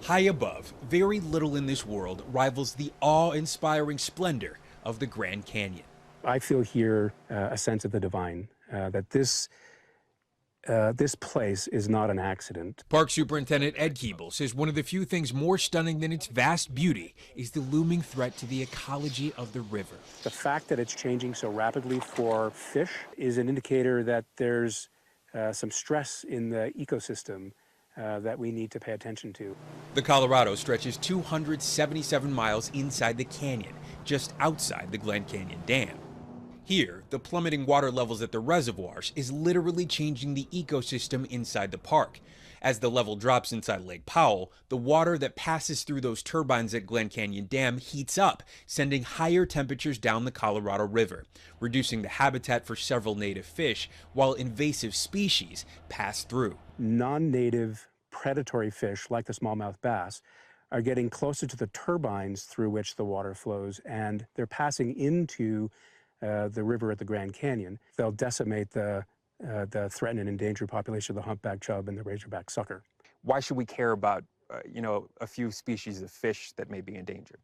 High above, very little in this world rivals the awe-inspiring splendor of the Grand Canyon. I feel here a sense of the divine, that this place is not an accident. Park Superintendent Ed Keeble says one of the few things more stunning than its vast beauty is the looming threat to the ecology of the river. The fact that it's changing so rapidly for fish is an indicator that there's some stress in the ecosystem that we need to pay attention to. The Colorado stretches 277 miles inside the canyon, just outside the Glen Canyon Dam. Here, the plummeting water levels at the reservoirs is literally changing the ecosystem inside the park. As the level drops inside Lake Powell, the water that passes through those turbines at Glen Canyon Dam heats up, sending higher temperatures down the Colorado River, reducing the habitat for several native fish, while invasive species pass through. Non-native predatory fish, like the smallmouth bass, are getting closer to the turbines through which the water flows, and they're passing into the river at the Grand Canyon. They'll decimate the threatened and endangered population of the humpback chub and the razorback sucker. Why should we care about, a few species of fish that may be endangered?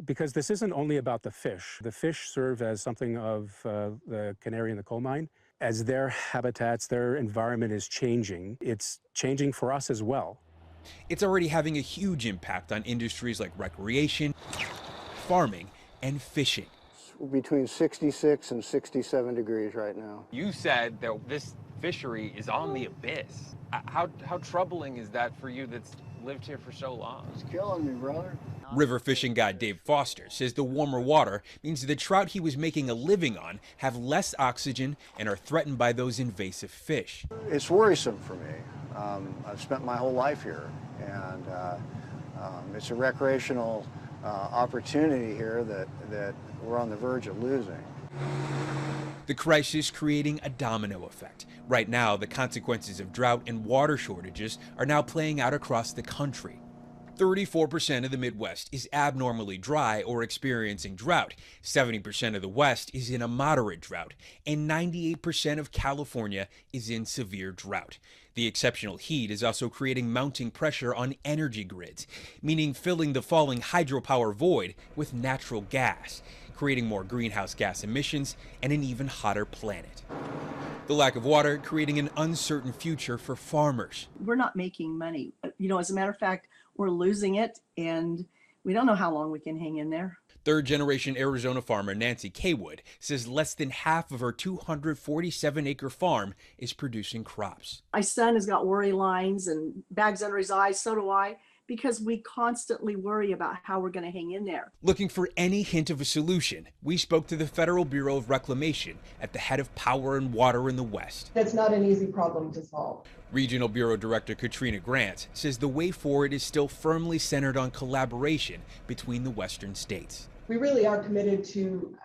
Because this isn't only about the fish. The fish serve as something of the canary in the coal mine. As their habitats, their environment is changing, it's changing for us as well. It's already having a huge impact on industries like recreation, farming, and fishing. Between 66 and 67 degrees right now. You said that this fishery is on the abyss. How troubling is that for you that's lived here for so long? It's killing me, brother. River fishing guide Dave Foster says the warmer water means the trout he was making a living on have less oxygen and are threatened by those invasive fish. It's worrisome for me. I've spent my whole life here, and it's a recreational opportunity here that we're on the verge of losing. The crisis creating a domino effect. Right now, the consequences of drought and water shortages are now playing out across the country. 34% of the Midwest is abnormally dry or experiencing drought. 70% of the West is in a moderate drought, and 98% of California is in severe drought. The exceptional heat is also creating mounting pressure on energy grids, meaning filling the falling hydropower void with natural gas, creating more greenhouse gas emissions and an even hotter planet. The lack of water creating an uncertain future for farmers. We're not making money. As a matter of fact, we're losing it, and we don't know how long we can hang in there. Third-generation Arizona farmer Nancy Kaywood says less than half of her 247-acre farm is producing crops. My son has got worry lines and bags under his eyes, so do I, because we constantly worry about how we're going to hang in there. Looking for any hint of a solution, we spoke to the Federal Bureau of Reclamation at the head of Power and Water in the West. That's not an easy problem to solve. Regional Bureau Director Katrina Grant says the way forward is still firmly centered on collaboration between the western states. We really are committed to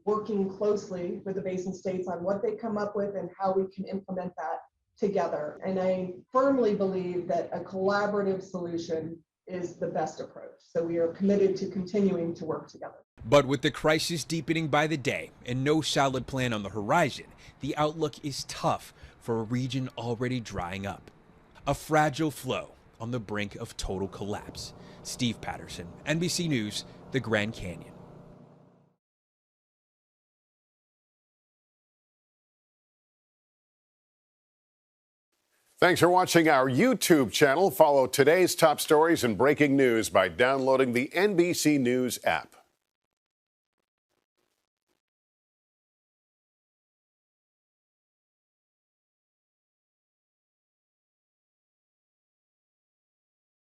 working closely with the basin states on what they come up with and how we can implement that together. And I firmly believe that a collaborative solution is the best approach. So we are committed to continuing to work together. But with the crisis deepening by the day and no solid plan on the horizon, the outlook is tough for a region already drying up. A fragile flow on the brink of total collapse. Steve Patterson, NBC News, the Grand Canyon. Thanks for watching our YouTube channel. Follow today's top stories and breaking news by downloading the NBC News app.